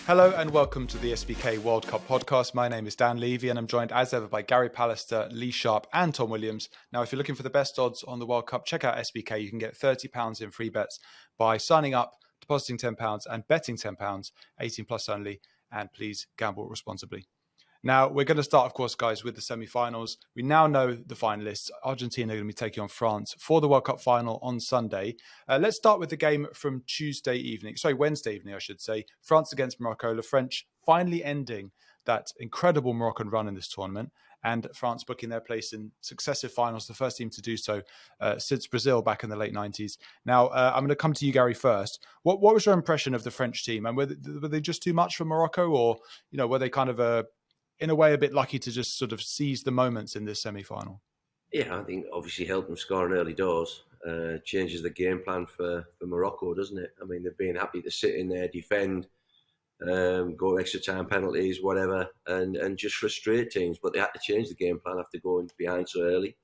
Hello and welcome to the SBK World Cup Podcast. My name is Dan Levy and I'm joined as ever by Gary Pallister, Lee Sharp and Tom Williams. Now, if you're looking for the best odds on the World Cup, check out SBK. You can get £30 in free bets by signing up, depositing £10 and betting £10, 18 plus only, and please gamble responsibly. Now, we're going to start, of course, guys, with the semi-finals. We now know the finalists. Argentina are going to be taking on France for the World Cup final on Sunday. Let's start with the game from Wednesday evening, I should say. France against Morocco. The French finally ending that incredible Moroccan run in this tournament, and France booking their place in successive finals, the first team to do so since Brazil back in the late 90s. Now, I'm going to come to you, Gary, first. What was your impression of the French team? And were they just too much for Morocco, or were they kind of in a way, a bit lucky to just sort of seize the moments in this semi-final? Yeah, I think obviously helped them score in early doors. Changes the game plan for Morocco, doesn't it? I mean, they've been happy to sit in there, defend, go extra time penalties, whatever, and just frustrate teams. But they had to change the game plan after going behind so early,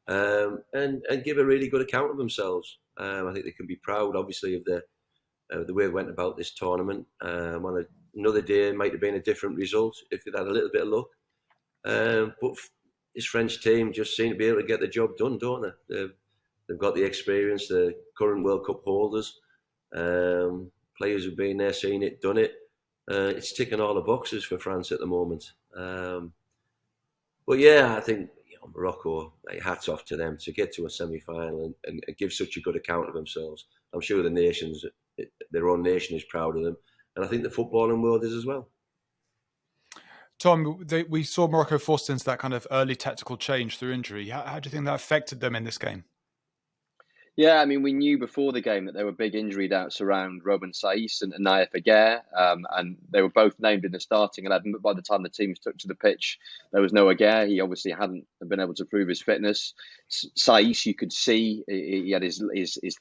and give a really good account of themselves. I think they can be proud, obviously, of the way it went about this tournament. On another day, it might have been a different result if they'd had a little bit of luck. But this French team just seem to be able to get the job done, don't they? They've got the experience, the current World Cup holders, players who've been there, seen it, done it. It's ticking all the boxes for France at the moment. But yeah, I think Morocco, hats off to them to get to a semi-final and give such a good account of themselves. I'm sure their own nation is proud of them. And I think the footballing world is as well. Tom, we saw Morocco forced into that kind of early tactical change through injury. How do you think that affected them in this game? Yeah, I mean, we knew before the game that there were big injury doubts around Robin Saïss and Naïef Aguerd, and they were both named in the starting 11. But by the time the teams took to the pitch, there was no Aguerd. He obviously hadn't been able to prove his fitness. Saïss, you could see he had his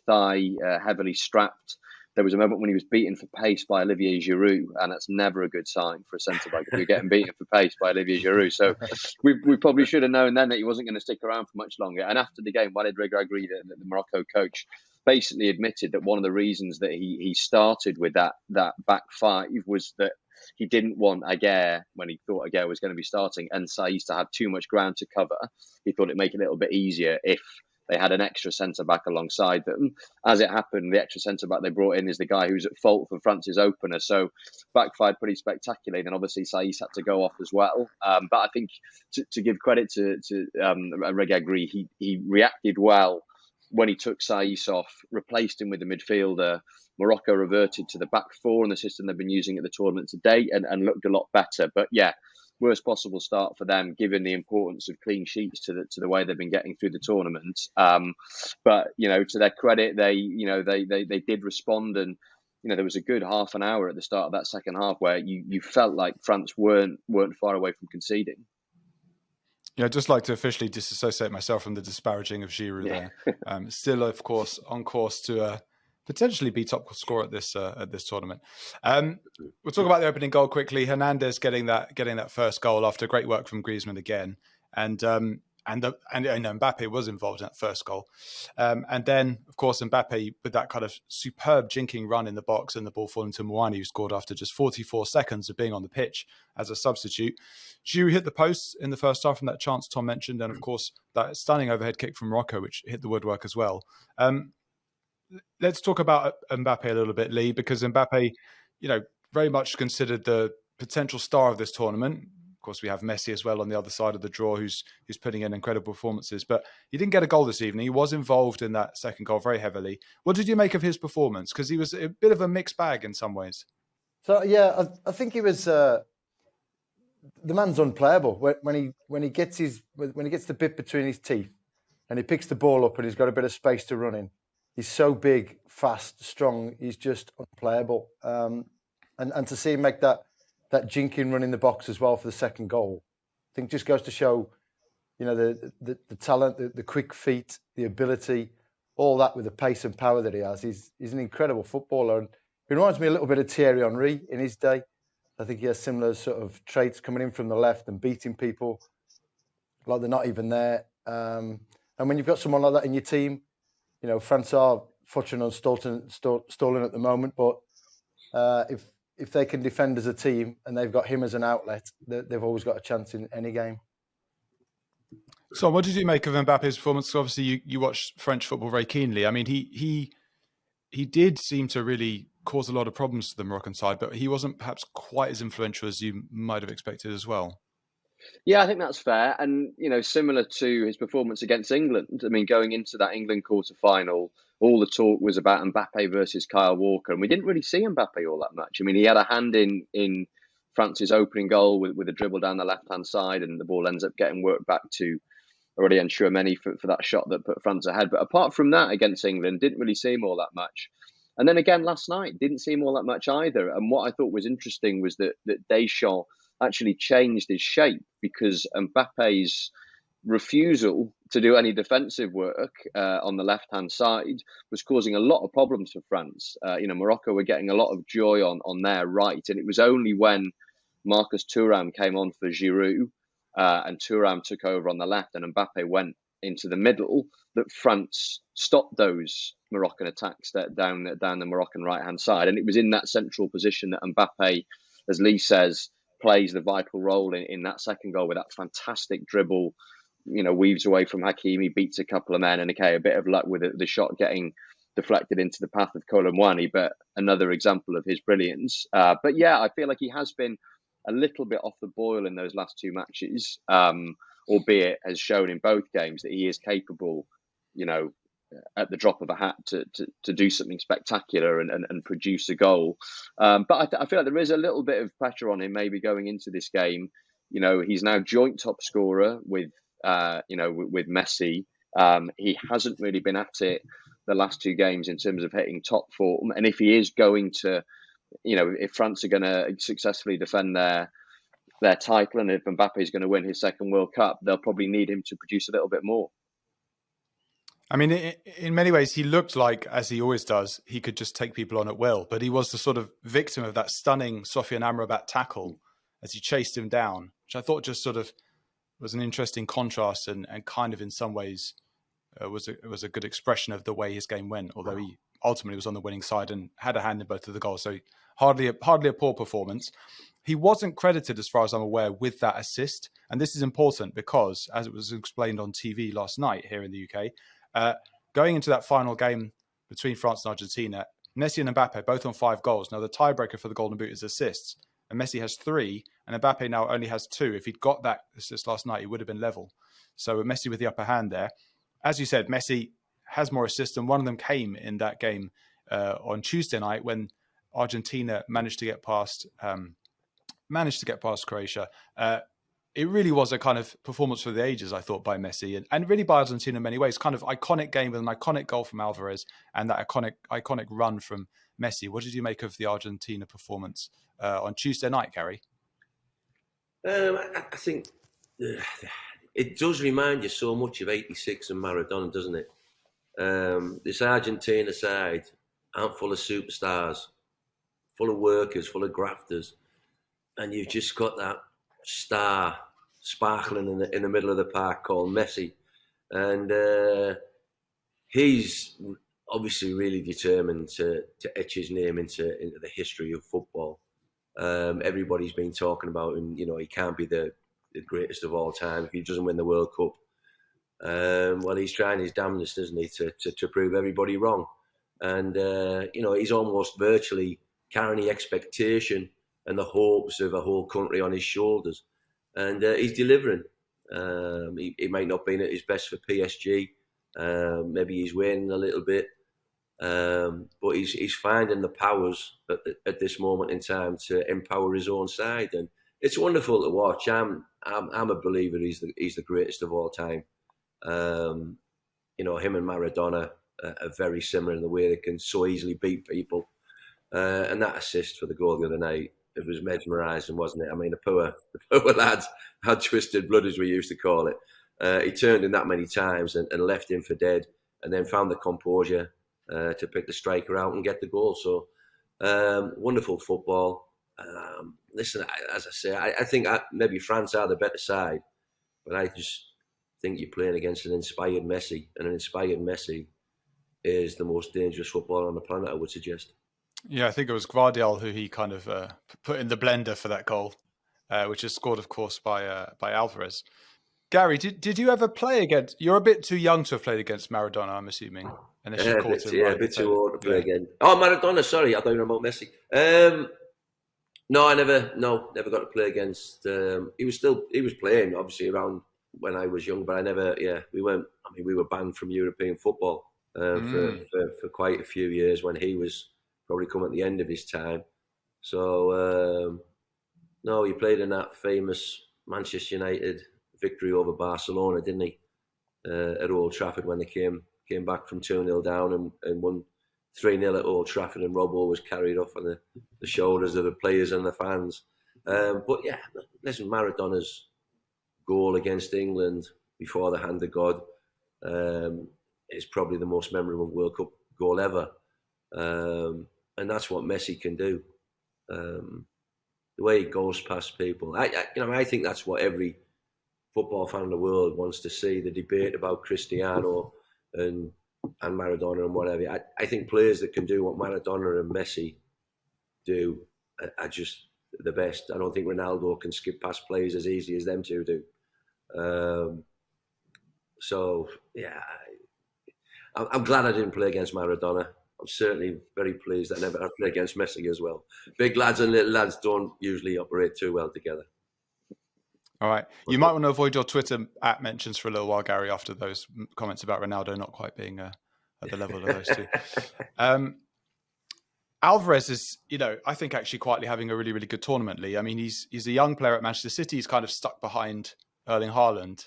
thigh heavily strapped. There was a moment when he was beaten for pace by Olivier Giroud, and that's never a good sign for a centre-back if you're getting beaten for pace by Olivier Giroud. So we probably should have known then that he wasn't going to stick around for much longer. And after the game, Walid Regragui, the Morocco coach, basically admitted that one of the reasons that he started with that back five was that he didn't want Aguerd, when he thought Aguerd was going to be starting, and Saïss to have too much ground to cover. He thought it'd make it a little bit easier if they had an extra centre-back alongside them. As it happened, the extra centre-back they brought in is the guy who's at fault for France's opener. So backfired pretty spectacularly. Then obviously Saïss had to go off as well. But I think to give credit to Regragui, he reacted well when he took Saïss off, replaced him with a midfielder. Morocco reverted to the back four in the system they've been using at the tournament to date and looked a lot better. But yeah, worst possible start for them, given the importance of clean sheets to the way they've been getting through the tournament. But to their credit, they did respond, and there was a good half an hour at the start of that second half where you felt like France weren't far away from conceding. Yeah, I'd just like to officially disassociate myself from the disparaging of Giroud there. Still, of course, on course to potentially be top scorer at this tournament. We'll talk about the opening goal quickly. Hernandez getting that first goal after great work from Griezmann again, and Mbappé was involved in that first goal. And then, of course, Mbappé with that kind of superb jinking run in the box and the ball falling to Mouani, who scored after just 44 seconds of being on the pitch as a substitute. Giroud hit the post in the first half from that chance Tom mentioned, and of course that stunning overhead kick from Morocco, which hit the woodwork as well. Let's talk about Mbappé a little bit, Lee, because Mbappé, very much considered the potential star of this tournament. Of course, we have Messi as well on the other side of the draw, who's putting in incredible performances. But he didn't get a goal this evening. He was involved in that second goal very heavily. What did you make of his performance? Because he was a bit of a mixed bag in some ways. So yeah, I think he was. The man's unplayable when he gets the bit between his teeth, and he picks the ball up and he's got a bit of space to run in. He's so big, fast, strong. He's just unplayable. And to see him make that jinking run in the box as well for the second goal, I think just goes to show, the talent, the quick feet, the ability, all that with the pace and power that he has. He's an incredible footballer, and he reminds me a little bit of Thierry Henry in his day. I think he has similar sort of traits, coming in from the left and beating people like they're not even there. And when you've got someone like that in your team, France are fortunate on stalling at the moment, but if if they can defend as a team and they've got him as an outlet, they've always got a chance in any game. So, what did you make of Mbappe's performance? Obviously, you watched French football very keenly. I mean, he did seem to really cause a lot of problems to the Moroccan side, but he wasn't perhaps quite as influential as you might have expected as well. Yeah, I think that's fair. And, similar to his performance against England, I mean, going into that England quarter-final, all the talk was about Mbappé versus Kyle Walker. And we didn't really see Mbappé all that much. I mean, he had a hand in France's opening goal with a dribble down the left-hand side, and the ball ends up getting worked back to Aurélien Tchouameni for that shot that put France ahead. But apart from that, against England, didn't really see him all that much. And then again, last night, didn't see him all that much either. And what I thought was interesting was that Deschamps actually changed his shape, because Mbappe's refusal to do any defensive work on the left-hand side was causing a lot of problems for France. Morocco were getting a lot of joy on their right. And it was only when Marcus Thuram came on for Giroud and Thuram took over on the left and Mbappé went into the middle that France stopped those Moroccan attacks down the Moroccan right-hand side. And it was in that central position that Mbappé, as Lee says, plays the vital role in that second goal with that fantastic dribble, weaves away from Hakimi, beats a couple of men, and a bit of luck with the shot getting deflected into the path of Kolo Muani, but another example of his brilliance. But yeah, I feel like he has been a little bit off the boil in those last two matches, albeit has shown in both games that he is capable, at the drop of a hat to do something spectacular and produce a goal. But I feel like there is a little bit of pressure on him maybe going into this game. He's now joint top scorer with Messi. He hasn't really been at it the last two games in terms of hitting top form. And if he is going to, if France are going to successfully defend their title, and if Mbappé is going to win his second World Cup, they'll probably need him to produce a little bit more. I mean, in many ways, he looked like, as he always does, he could just take people on at will. But he was the sort of victim of that stunning Sofiane Amrabat tackle as he chased him down, which I thought just sort of was an interesting contrast and kind of in some ways was a good expression of the way his game went, although he ultimately was on the winning side and had a hand in both of the goals. So hardly a poor performance. He wasn't credited, as far as I'm aware, with that assist. And this is important because, as it was explained on TV last night here in the UK, going into that final game between France and Argentina, Messi and Mbappe both on 5 goals. Now, the tiebreaker for the Golden Boot is assists. And Messi has 3, and Mbappe now only has 2. If he'd got that assist last night, he would have been level. So Messi with the upper hand there. As you said, Messi has more assists, and one of them came in that game on Tuesday night when Argentina managed to get past Croatia. It really was a kind of performance for the ages, I thought, by Messi and really by Argentina in many ways. Kind of iconic game with an iconic goal from Alvarez and that iconic run from Messi. What did you make of the Argentina performance on Tuesday night, Gary? I think it does remind you so much of '86 and Maradona, doesn't it? This Argentina side aren't full of superstars, full of workers, full of grafters, and you've just got that star sparkling in the middle of the park called Messi, and he's obviously really determined to etch his name into the history of football. Everybody's been talking about him. He can't be the greatest of all time if he doesn't win the World Cup. Well, he's trying his damnedest, isn't he, to prove everybody wrong. And he's almost virtually carrying the expectation and the hopes of a whole country on his shoulders. And he's delivering. He might not be at his best for PSG. Maybe he's waning a little bit. But he's finding the powers at this moment in time to empower his own side. And it's wonderful to watch. I'm a believer he's the greatest of all time. Him and Maradona are very similar in the way they can so easily beat people. And that assist for the goal the other night, it was mesmerising, wasn't it? I mean, the poor lads had twisted blood, as we used to call it. He turned in that many times and left him for dead, and then found the composure to pick the striker out and get the goal. So, wonderful football. Listen, as I say, I think maybe France are the better side, but I just think you're playing against an inspired Messi, and an inspired Messi is the most dangerous footballer on the planet, I would suggest. Yeah, I think it was Gvardiol who he kind of put in the blender for that goal, which is scored, of course, by Alvarez. Gary, did you ever play against? You're a bit too young to have played against Maradona, I'm assuming, unless you caught him. A bit too old to play again. Oh, Maradona! Sorry, I thought you were about Messi. No, I never got to play against. He was playing obviously around when I was young, but I never. Yeah, we weren't. I mean, we were banned from European football for quite a few years when he was probably coming at the end of his time. So no, he played in that famous Manchester United victory over Barcelona, didn't he? At Old Trafford when they came back from 2-0 down and won 3-0 at Old Trafford, and Robbo was carried off on the shoulders of the players and the fans. But yeah, listen, Maradona's goal against England before the hand of God is probably the most memorable World Cup goal ever. And that's what Messi can do. The way he goes past people. I think that's what every football fan in the world wants to see, the debate about Cristiano and Maradona and whatever. I think players that can do what Maradona and Messi do are just the best. I don't think Ronaldo can skip past players as easy as them two do. So, yeah, I'm glad I didn't play against Maradona. I'm certainly very pleased that I never had to play against Messi as well. Big lads and little lads don't usually operate too well together. All right. You might want to avoid your Twitter mentions for a little while, Gary, after those comments about Ronaldo not quite being at the level of those two. Alvarez is, I think actually quietly having a really, really good tournament, Lee. I mean, he's a young player at Manchester City. He's kind of stuck behind Erling Haaland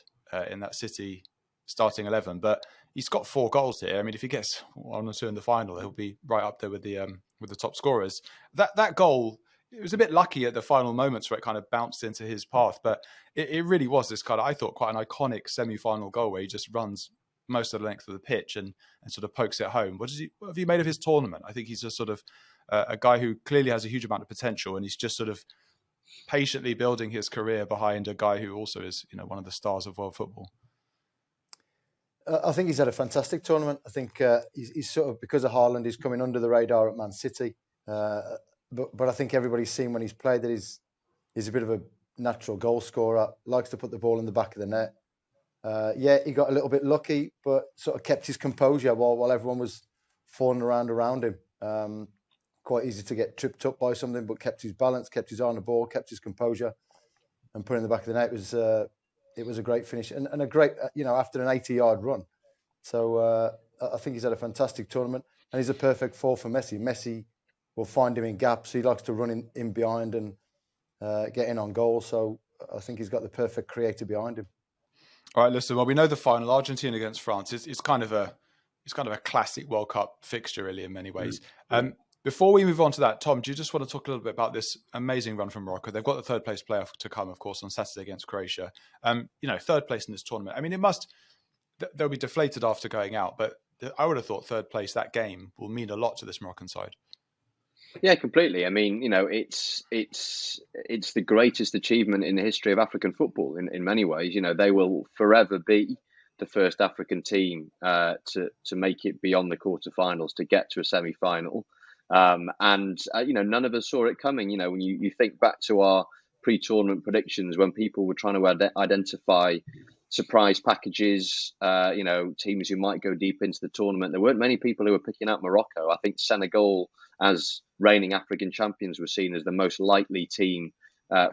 in that City starting 11, but he's got 4 goals here. I mean, if he gets 1 or 2 in the final, he'll be right up there with the top scorers. That goal, it was a bit lucky at the final moments where it kind of bounced into his path, but it really was this kind of, I thought, quite an iconic semi-final goal where he just runs most of the length of the pitch and sort of pokes it home. What have you made of his tournament? I think he's just sort of a guy who clearly has a huge amount of potential, and he's just sort of patiently building his career behind a guy who also is, one of the stars of world football. I think he's had a fantastic tournament. I think he's sort of, because of Haaland, he's coming under the radar at Man City. But I think everybody's seen when he's played that he's a bit of a natural goal scorer, likes to put the ball in the back of the net. He got a little bit lucky, but sort of kept his composure while everyone was falling around him. Quite easy to get tripped up by something, but kept his balance, kept his eye on the ball, kept his composure, and put it in the back of the net. It was a great finish and a great, after an 80-yard run. So I think he's had a fantastic tournament, and he's a perfect four for Messi. Messi will find him in gaps. He likes to run in behind and get in on goal. So I think he's got the perfect creator behind him. All right, listen. Well, we know the final, Argentina against France. It's kind of a classic World Cup fixture, really, in many ways. Before we move on to that, Tom, do you just want to talk a little bit about this amazing run from Morocco? They've got the third place playoff to come, of course, on Saturday against Croatia. Third place in this tournament. I mean, they'll be deflated after going out, but I would have thought third place, that game, will mean a lot to this Moroccan side. Yeah, completely. I mean, it's the greatest achievement in the history of African football in many ways. They will forever be the first African team to make it beyond the quarterfinals, to get to a semi-final. None of us saw it coming. When you think back to our pre-tournament predictions, when people were trying to identify surprise packages, teams who might go deep into the tournament, there weren't many people who were picking out Morocco. I think Senegal, as reigning African champions, were seen as the most likely team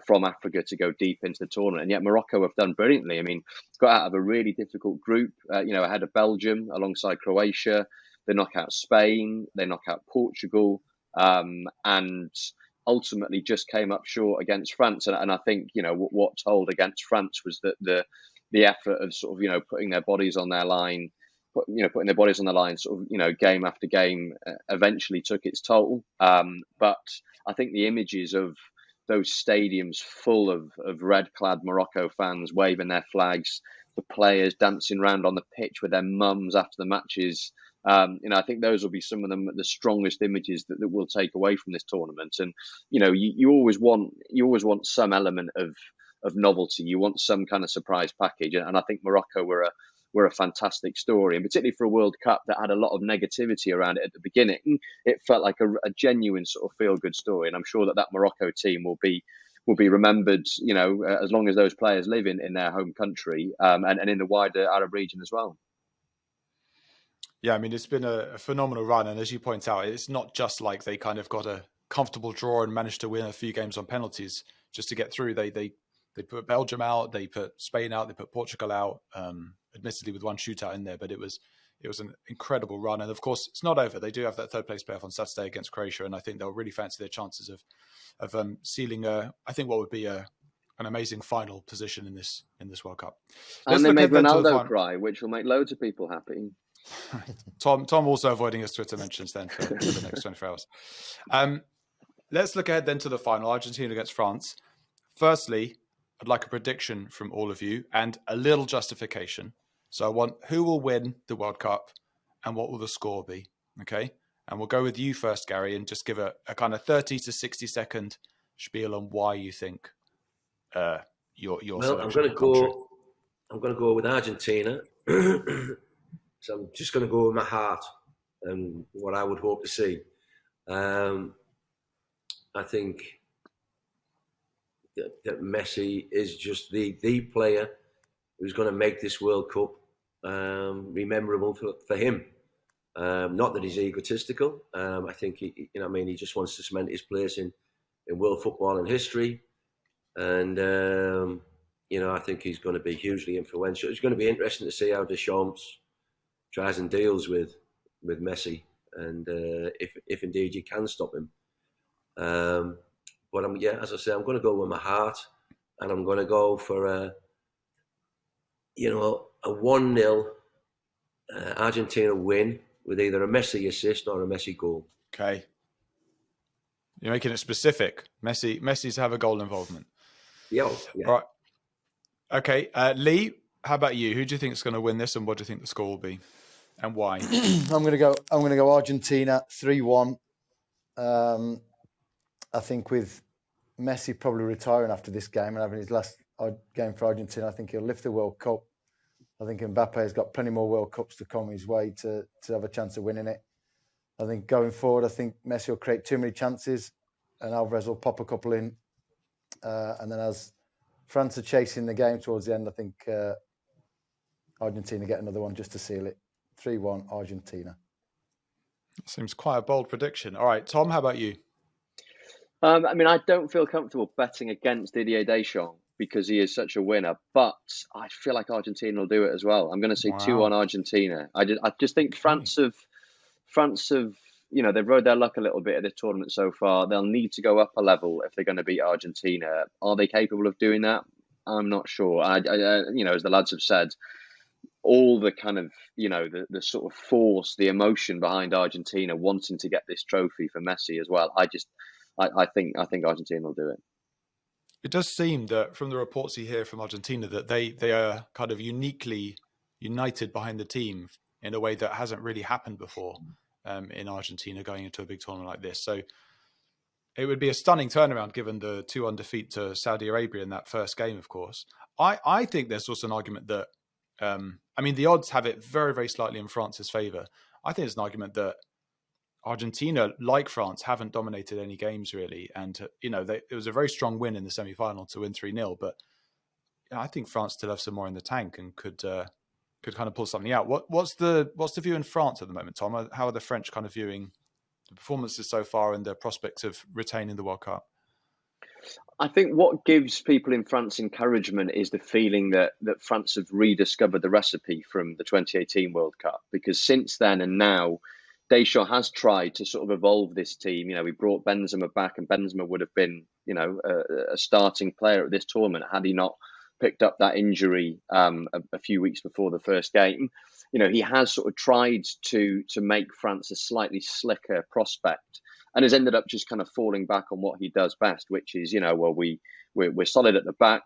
from Africa to go deep into the tournament. And yet Morocco have done brilliantly. I mean, got out of a really difficult group, ahead of Belgium alongside Croatia. They knock out Spain, they knock out Portugal, and ultimately just came up short against France. And I think, what told against France was that the effort of sort of, putting their bodies on their line, sort of, game after game, eventually took its toll. But I think the images of those stadiums full of red-clad Morocco fans waving their flags, the players dancing around on the pitch with their mums after the matches, I think those will be some of the strongest images that we'll take away from this tournament. And you always want some element of novelty. You want some kind of surprise package, and I think Morocco were were a fantastic story, and particularly for a World Cup that had a lot of negativity around it at the beginning, it felt like a genuine sort of feel-good story. And I'm sure that Morocco team will be remembered, as long as those players live in their home country, and in the wider Arab region as well. Yeah, I mean, it's been a phenomenal run. And as you point out, it's not just like they kind of got a comfortable draw and managed to win a few games on penalties just to get through. They put Belgium out, they put Spain out, they put Portugal out, admittedly with one shootout in there, but it was an incredible run. And of course, it's not over. They do have that third place playoff on Saturday against Croatia, and I think they'll really fancy their chances of sealing I think what would be an amazing final position in this World Cup. And they made Ronaldo cry, which will make loads of people happy. Tom also avoiding his Twitter mentions then for the next 24 hours. Let's look ahead then to the final, Argentina against France. Firstly, I'd like a prediction from all of you and a little justification. So I want who will win the World Cup and what will the score be, okay? And we'll go with you first, Gary, and just give a kind of 30 to 60 second spiel on why you think your well, I'm going to go with Argentina. So I'm just going to go with my heart and what I would hope to see. I think that Messi is just the player who's going to make this World Cup memorable for him. Not that he's egotistical. I think he just wants to cement his place in world football and history. And I think he's going to be hugely influential. It's going to be interesting to see how Deschamps tries and deals with Messi, and if indeed you can stop him. But as I say, I'm going to go with my heart, and I'm going to go for a 1-0 Argentina win with either a Messi assist or a Messi goal. Okay, you're making it specific. Messi's have a goal involvement. Yeah. All right. Okay, Lee, how about you? Who do you think is going to win this, and what do you think the score will be, and why? I'm going to go Argentina 3-1. I think with Messi probably retiring after this game and having his last game for Argentina, I think he'll lift the World Cup. I think Mbappé has got plenty more World Cups to come his way to have a chance of winning it. I think going forward, I think Messi will create too many chances and Alvarez will pop a couple in. And then as France are chasing the game towards the end, I think Argentina get another one just to seal it. 3-1 Argentina. Seems quite a bold prediction. All right, Tom, how about you? I don't feel comfortable betting against Didier Deschamps because he is such a winner, but I feel like Argentina will do it as well. I'm going to say 2-1 Argentina. I just think France have, they've rode their luck a little bit at this tournament so far. They'll need to go up a level if they're going to beat Argentina. Are they capable of doing that? I'm not sure. As the lads have said, all the kind of, the sort of force, the emotion behind Argentina wanting to get this trophy for Messi as well. I think Argentina will do it. It does seem that from the reports you hear from Argentina that they are kind of uniquely united behind the team in a way that hasn't really happened before in Argentina going into a big tournament like this. So it would be a stunning turnaround given the 2-1 defeat to Saudi Arabia in that first game, of course. I think there's also an argument that, the odds have it very, very slightly in France's favour. I think there's an argument that Argentina, like France, haven't dominated any games really. And, it was a very strong win in the semi-final to win 3-0. But I think France still have some more in the tank and could kind of pull something out. What's the view in France at the moment, Tom? How are the French kind of viewing the performances so far and the prospects of retaining the World Cup? I think what gives people in France encouragement is the feeling that France have rediscovered the recipe from the 2018 World Cup. Because since then and now, Deschamps has tried to sort of evolve this team. We brought Benzema back, and Benzema would have been, a starting player at this tournament had he not picked up that injury a few weeks before the first game. He has sort of tried to make France a slightly slicker prospect, and has ended up just kind of falling back on what he does best, which is, we're solid at the back.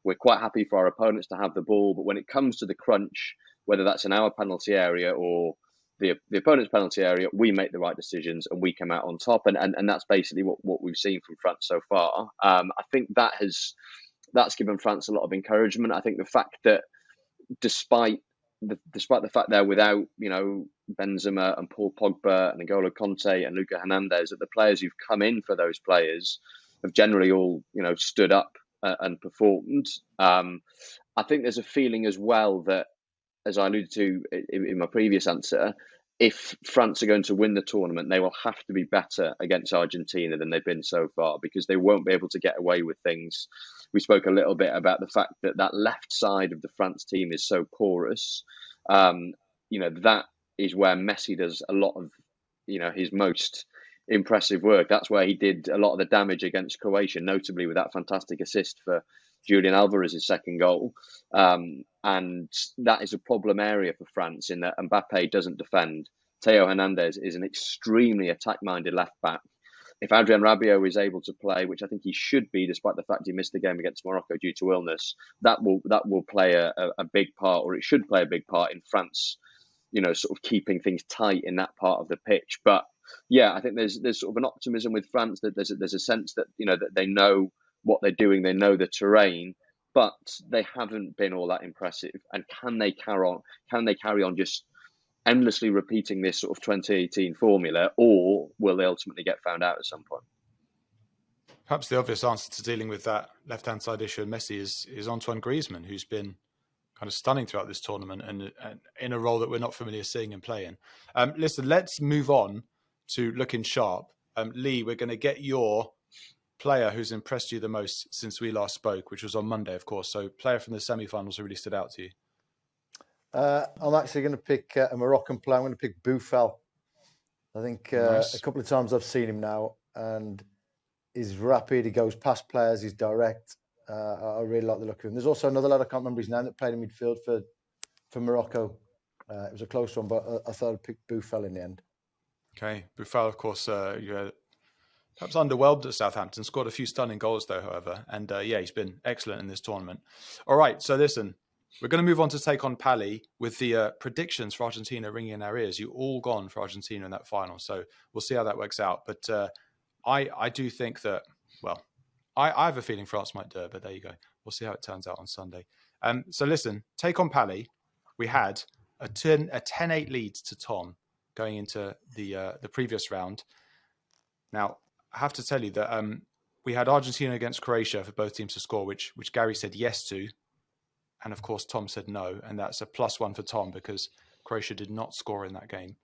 We're quite happy for our opponents to have the ball, but when it comes to the crunch, whether that's in our penalty area or the opponent's penalty area, we make the right decisions and we come out on top. And that's basically what we've seen from France so far. I think that's given France a lot of encouragement. I think the fact that despite despite the fact they're without, Benzema and Paul Pogba and N'Golo Conte and Luka Hernandez, that the players who've come in for those players have generally all, stood up and performed. I think there's a feeling as well that, as I alluded to in my previous answer, if France are going to win the tournament, they will have to be better against Argentina than they've been so far, because they won't be able to get away with things. We spoke a little bit about the fact that left side of the France team is so porous. That is where Messi does a lot of, his most impressive work. That's where he did a lot of the damage against Croatia, notably with that fantastic assist for Julian Alvarez's second goal. And that is a problem area for France, in that Mbappé doesn't defend. Theo Hernandez is an extremely attack-minded left-back. If Adrien Rabiot is able to play, which I think he should be, despite the fact he missed the game against Morocco due to illness, that will play a big part, or it should play a big part in France, sort of keeping things tight in that part of the pitch. But yeah, I think there's sort of an optimism with France, that there's a sense that, that they know what they're doing, they know the terrain, but they haven't been all that impressive. And can they carry on just endlessly repeating this sort of 2018 formula, or will they ultimately get found out at some point? Perhaps the obvious answer to dealing with that left-hand side issue of Messi is Antoine Griezmann, who's been kind of stunning throughout this tournament and in a role that we're not familiar seeing him play in. Listen, let's move on to looking sharp. Lee, we're going to get your player who's impressed you the most since we last spoke, which was on Monday, of course. So player from the semi-finals who really stood out to you. I'm actually going to pick a Moroccan player. I'm going to pick Boufal. I think Nice. a couple of times I've seen him now, and he's rapid. He goes past players. He's direct. I really like the look of him. There's also another lad, I can't remember his name, that played in midfield for Morocco. It was a close one, but I thought I'd pick Boufal in the end. Okay. Boufal, of course, perhaps underwhelmed at Southampton. Scored a few stunning goals, though, however. And he's been excellent in this tournament. All right. So listen, we're going to move on to take on Pally with the predictions for Argentina ringing in our ears. You all gone for Argentina in that final. So we'll see how that works out. But I do think that, well, I have a feeling France might do it, but there you go. We'll see how it turns out on Sunday. So listen, take on Pally. We had a 10-8 lead to Tom going into the previous round. Now, I have to tell you that we had Argentina against Croatia for both teams to score, which Gary said yes to. And of course, Tom said no. And that's a +1 for Tom because Croatia did not score in that game.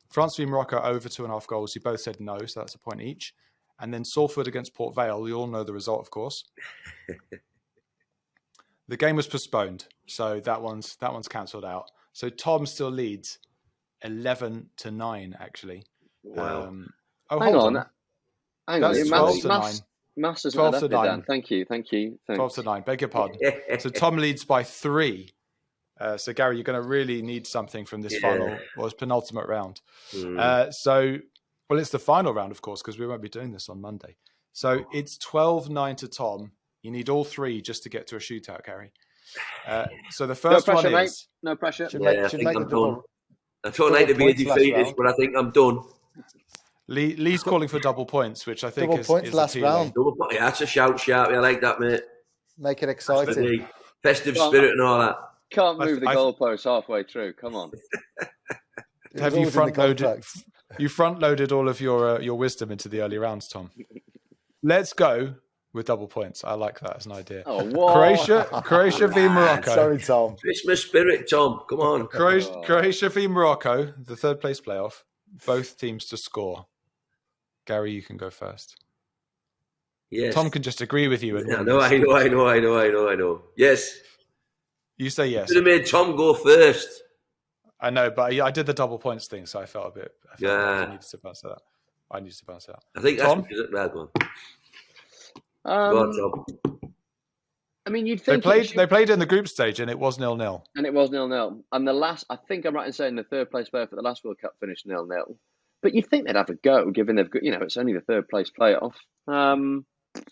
France v Morocco over 2.5 goals. You both said no, so that's a point each. And then Salford against Port Vale. You all know the result, of course. The game was postponed, so that one's cancelled out. So Tom still leads 11-9, actually. Wow. Hang on. That's 12-9. Maths has not 12-9. Thank you. 12-9. Beg your pardon. So Tom leads by 3. So Gary, you're going to really need something from this final or his penultimate round. Well, it's the final round, of course, because we won't be doing this on Monday. So it's 12-9 to Tom. You need all 3 just to get to a shootout, Gary. So the first one is... No pressure. I think I'm done. I don't like to be a defeatist, but I think I'm done. Lee's calling for double points, which I think double is points last round. Yeah, that's a shout, Sharpie. I like that, mate. Make it exciting. Festive spirit and all that. Can't move the goalpost halfway through. Come on. Have you front-loaded? You front-loaded all of your wisdom into the early rounds, Tom. Let's go with double points. I like that as an idea. Oh, what? Croatia v Morocco. Sorry, Tom. Christmas spirit, Tom. Come on. Croatia v Morocco, the third place playoff. Both teams to score. Gary, you can go first. Yes. Tom can just agree with you. I know. Yes. You say yes. Should have made Tom go first. I know, but I did the double points thing, so I felt a bit. I needed to bounce that. I think that's Tom? Well, go on. Go on, Tom. I mean, you'd think they played in the group stage, and it was 0-0. And it was 0-0. And I think I'm right in saying the third place player for the last World Cup finished 0-0. But you'd think they'd have a go, given they've got, it's only the third place playoff.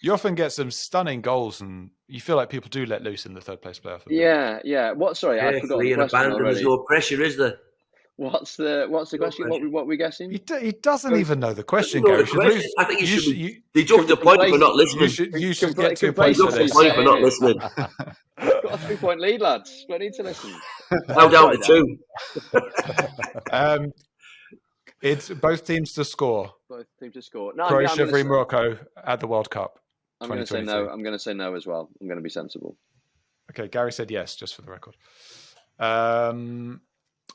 You often get some stunning goals, and you feel like people do let loose in the third place playoff. Yeah. What? Sorry, I forgot the question already. There's no pressure, is there? What's the question? What are we guessing? He doesn't even know the question, No, Gary. the question, I think you should you deduct a point for not listening. you should get 2 points for Deduct a this. point for not listening. Got a 3-point lead, lads. I need to listen. Now down to 2. It's both teams to score. Both teams to score. No, Croatia v Morocco at the World Cup. I'm going to say no. I'm going to say no as well. I'm going to be sensible. Okay, Gary said yes, just for the record.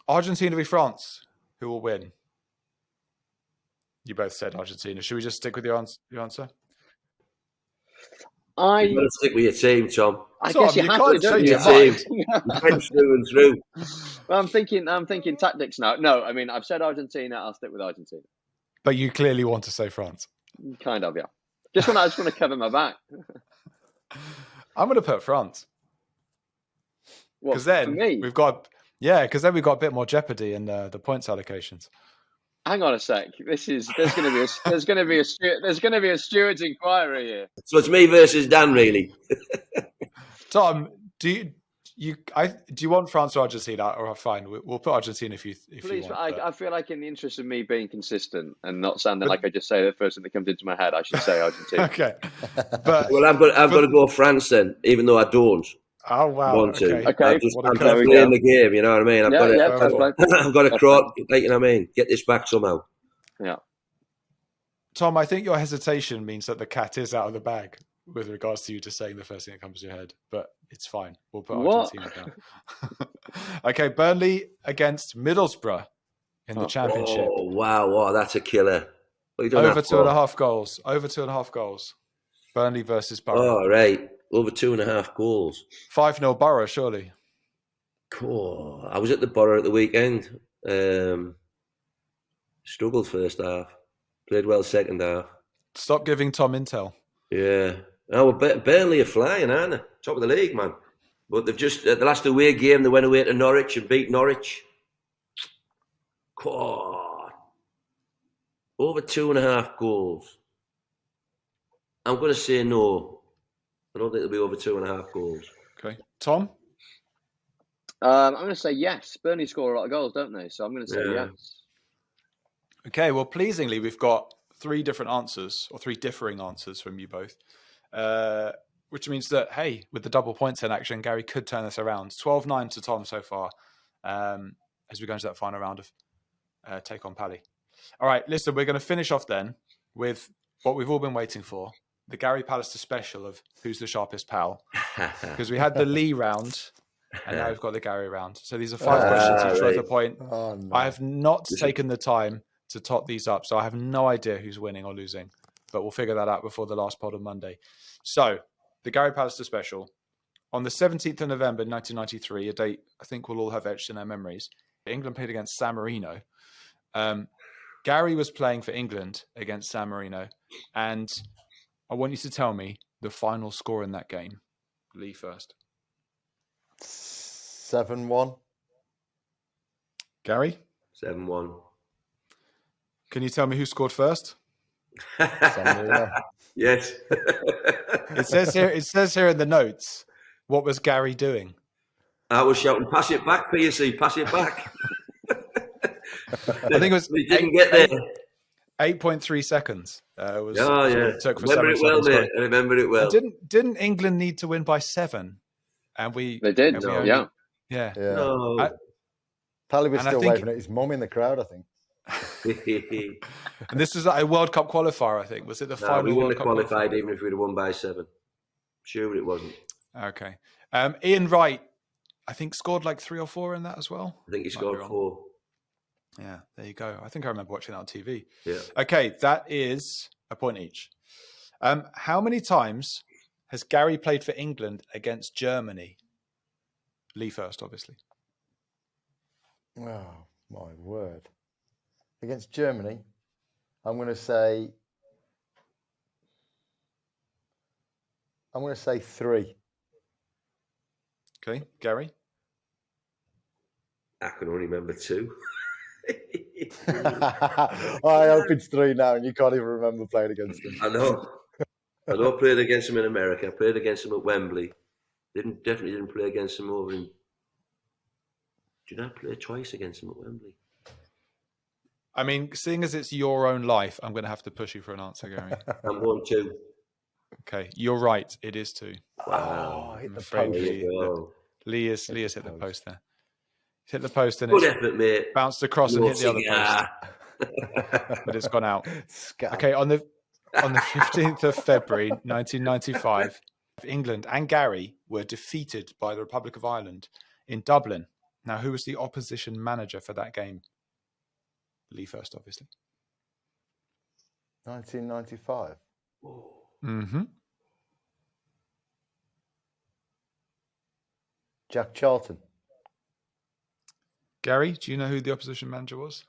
Argentina v France. Who will win? You both said Argentina. Should we just stick with your answer? You got to stick with your team, Tom. I guess you have to, don't you? Team. French through and through. Well, I'm thinking tactics now. No, I mean, I've said Argentina. I'll stick with Argentina. But you clearly want to say France. Kind of, yeah. I just want to cover my back. I'm going to put France. Because then we've got a bit more jeopardy in the points allocations. Hang on a sec. There's going to be a steward's inquiry here. So it's me versus Dan, really. Tom, do you want France or Argentina? Or fine, we'll put Argentina if Please, you want. I feel like in the interest of me being consistent and not sounding like I just say the first thing that comes into my head, I should say Argentina. Okay, but I've got to go France then, even though I don't. Oh wow! Want to. Okay. I'm playing the game. You know what I mean? I've got to you know what I mean? Get this back somehow. Yeah. Tom, I think your hesitation means that the cat is out of the bag with regards to you just saying the first thing that comes to your head, but it's fine. We'll put Argentina down. Okay, Burnley against Middlesbrough in the Championship. Oh wow, that's a killer. Over 2.5 goals. Over 2.5 goals. Burnley versus Borough. Oh, right. Over 2.5 goals. 5-0 Borough, surely. Cool. I was at the Borough at the weekend. Struggled first half. Played well second half. Stop giving Tom intel. Yeah. Oh, Burnley are flying, aren't they? Top of the league, man. But they've just, at the last away game, they went away to Norwich and beat Norwich. God. Over 2.5 goals. I'm going to say no. I don't think it'll be over 2.5 goals. Okay. Tom? I'm going to say yes. Burnley score a lot of goals, don't they? So I'm going to say yes. Okay, well, pleasingly, we've got 3 different answers, or 3 differing answers from you both. Which means that, hey, with the double points in action, Gary could turn this around. 12-9 to Tom so far, as we go into that final round of Take on Paddy. All right, listen, we're going to finish off then with what we've all been waiting for, the Gary Pallister special of Who's the Sharpest Pal? Because we had the Lee round, and now we've got the Gary round. So these are 5 questions each worth a point. Oh, no. I have not taken the time to tot these up, so I have no idea who's winning or losing. But we'll figure that out before the last pod on Monday. So, the Gary Pallister special. On the 17th of November 1993, a date I think we'll all have etched in our memories, England played against San Marino. Gary was playing for England against San Marino, and I want you to tell me the final score in that game. Lee first. 7-1. Gary? 7-1. Can you tell me who scored first? Yes. It says here in the notes, what was Gary doing? I was shouting, pass it back, PSC, pass it back. I think it was we didn't get there. 8.3 seconds. It took for remember 7 it well, seconds. mate. I remember it well. Didn't England need to win by 7? And they did. Yeah. No. Pally was still waving at his mum in the crowd, I think. And this was like a World Cup qualifier, I think. Was it the final? We wouldn't have qualified even if we'd have won by 7. Sure, it wasn't. Okay. Ian Wright, I think, scored like 3 or 4 in that as well. I think he scored 4. Yeah, there you go. I think I remember watching that on TV. Yeah. Okay, that is a point each. How many times has Gary played for England against Germany? Lee first, obviously. Oh, my word. Against Germany, I'm going to say 3. Okay, Gary? I can only remember 2. I hope it's 3 now, and you can't even remember playing against them. I know. I played against them in America. I played against them at Wembley. Definitely didn't play against them over in. Did I play twice against them at Wembley? I mean, seeing as it's your own life, I'm going to have to push you for an answer, Gary. I'm going 2. Okay, you're right. It is 2. Wow. Hit I'm the afraid post. There you go. Lee has hit the post there. He's hit the post and Good it's effort, mate. bounced across and hit the other post, but it's gone out. Scam. Okay, on the 15th of February 1995, England and Gary were defeated by the Republic of Ireland in Dublin. Now, who was the opposition manager for that game? Lee first, obviously. 1995. Mm-hmm. Jack Charlton. Gary, do you know who the opposition manager was?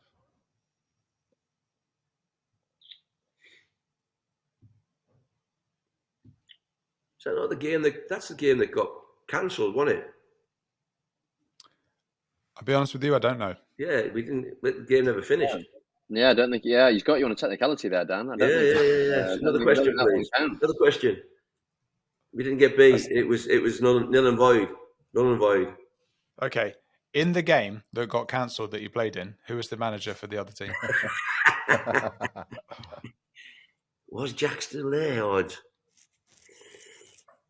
Is that not the game that's the game that got cancelled, wasn't it? I'll be honest with you, I don't know. Yeah, the game never finished. Yeah, I don't think. Yeah, he's got you on a technicality there, Dan. I don't think, Yeah. Another question, please. Another question. We didn't get beat. It was nil and void. Null and void. Okay. In the game that got cancelled that you played in, who was the manager for the other team? Was Jack still there, Odd?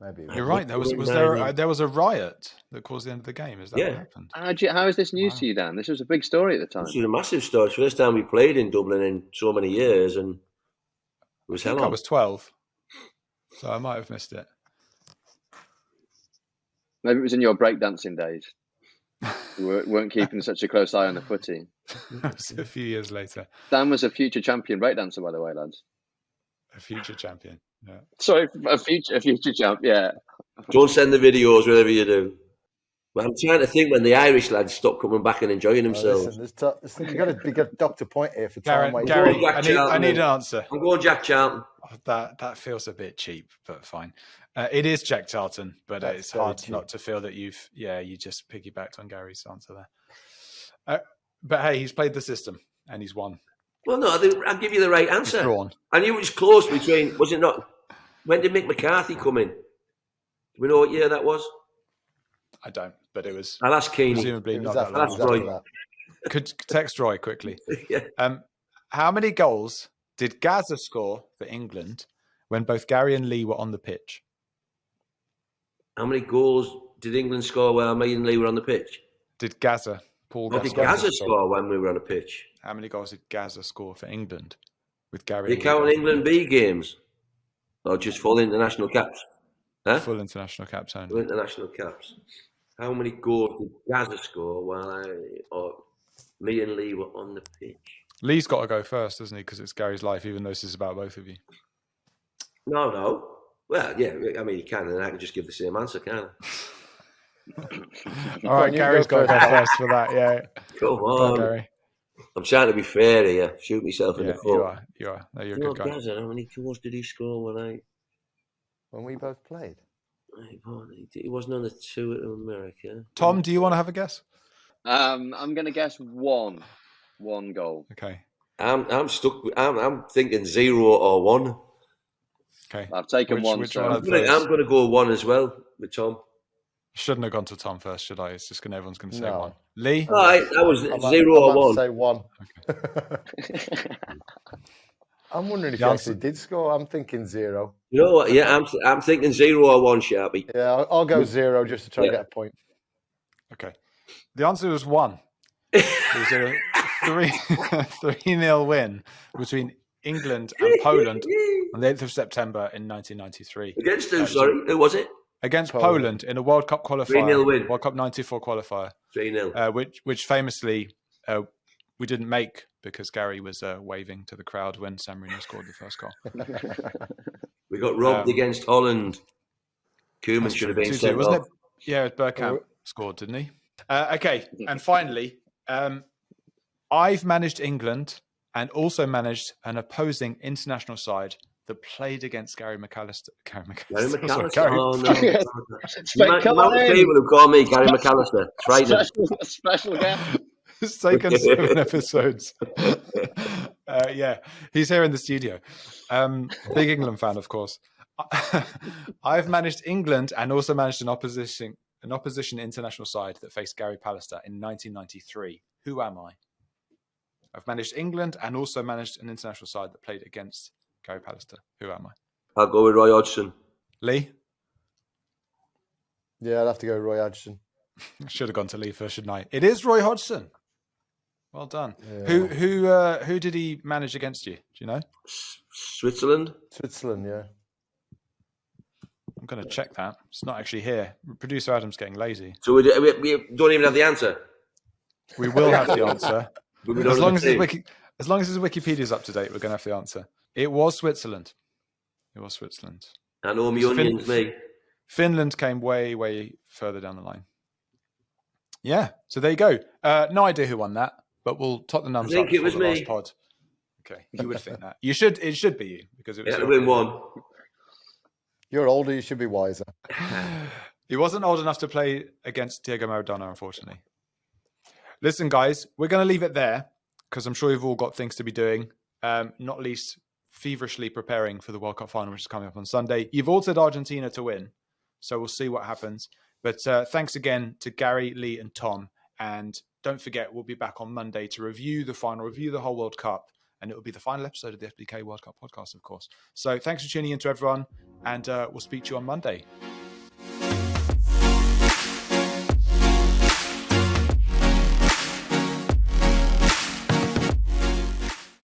Maybe. You're right. There was a riot that caused the end of the game. Is that what happened? How is this news to you, Dan? This was a big story at the time. This was a massive story. First time we played in Dublin in so many years, and it was hell on. I was 12, so I might have missed it. Maybe it was in your breakdancing days. You weren't keeping such a close eye on the footy. It was a few years later. Dan was a future champion breakdancer, by the way, lads. A future champion. Yeah. Sorry, a future champ. Yeah. Don't send the videos, whatever you do. But I'm trying to think when the Irish lads stop coming back and enjoying themselves. Listen, you got to Dr. Point here for time. Gary, I need an answer. I'm going Jack Charlton. Oh, that feels a bit cheap, but fine. It is Jack Charlton, but it's hard not to feel that you just piggybacked on Gary's answer there. But hey, he's played the system and he's won. Well, no, I'll give you the right answer. Drawn. I knew it was close between. Was it not? When did Mick McCarthy come in? Do we know what year that was? I don't, but it was. I'll ask Keeney. Presumably not That's that long. right. Could text Roy quickly. Yeah. How many goals did Gaza score for England when both Gary and Lee were on the pitch? How many goals did England score while me and Lee were on the pitch? Did Gaza, Paul What did Gaza score when we were on the pitch? How many goals did Gaza score for England with Gary? Are you counting England B games? Or just full international caps? Huh? Full international caps only. Full international caps. How many goals did Gaza score while me and Lee were on the pitch? Lee's got to go first, doesn't he? Because it's Gary's life, even though this is about both of you. No. Well, yeah, I mean, you can, and I can just give the same answer, can't I? All right, Gary's got to go first for that, yeah. Come on. Gary. I'm trying to be fair here. Shoot myself in the foot. You are. No, you're a good guy. Gaza, how many goals did he score when we both played? He wasn't on the tour to America. Tom, do you want to have a guess? I'm going to guess one goal. Okay. I'm stuck. I'm thinking 0 or 1. Okay. I've taken one. Which so one I'm going to go 1 as well with Tom. Shouldn't have gone to Tom first, should I? It's just everyone's going to say No. 1. Lee? All right, that was 0 or 1. Say 1. Okay. I'm wondering if he actually did score. I'm thinking 0. You know what? Yeah, I'm thinking 0 or 1, Sharpie. Yeah, I'll go 0 just to try and get a point. Okay. The answer was 1. It was a 3-0 win between England and Poland on the 8th of September in 1993. Against who, sorry? Who was it? Against Poland in a World Cup qualifier. 3-0 win. World Cup 94 qualifier. 3-0. Which famously we didn't make because Gary was waving to the crowd when San Marino scored the first goal. We got robbed against Holland. Koeman should have been sent wasn't off. it? Yeah, Bergkamp scored, didn't he? Okay, and finally, I've managed England and also managed an opposing international side that played against Gary Pallister. Gary McAllister? Oh, no. The amount of people who call me Gary McAllister. Special guest. It's taken 7 episodes. Yeah, he's here in the studio. Big England fan, of course. I've managed England and also managed an opposition international side that faced Gary Pallister in 1993. Who am I? I've managed England and also managed an international side that played against Gary Pallister. Who am I? I'll go with Roy Hodgson. Lee? Yeah, I'd have to go Roy Hodgson. I should have gone to Lee first, shouldn't I? It is Roy Hodgson. Well done. Yeah. Who did he manage against you? Do you know? Switzerland. Switzerland, yeah. I'm going to check that. It's not actually here. Producer Adam's getting lazy. So we don't even have the answer. We will have the answer. But we don't As long as have his Wikipedia's up to date, we're going to have the answer. It was Switzerland. I know me onions, me. Finland came way, way further down the line. Yeah, so there you go. No idea who won that, but we'll top the numbers. I think up it was the me. last pod. Okay, you would think that. It should be you because it was. Yeah, win one. You're older, you should be wiser. He wasn't old enough to play against Diego Maradona, unfortunately. Listen, guys, we're going to leave it there because I'm sure you've all got things to be doing, not least feverishly preparing for the World Cup final, which is coming up on Sunday. You've all said Argentina to win, so we'll see what happens. But thanks again to Gary, Lee, and Tom. And don't forget, we'll be back on Monday to review the final, review the whole World Cup. And it will be the final episode of the SBK World Cup podcast, of course. So thanks for tuning in to everyone. And we'll speak to you on Monday.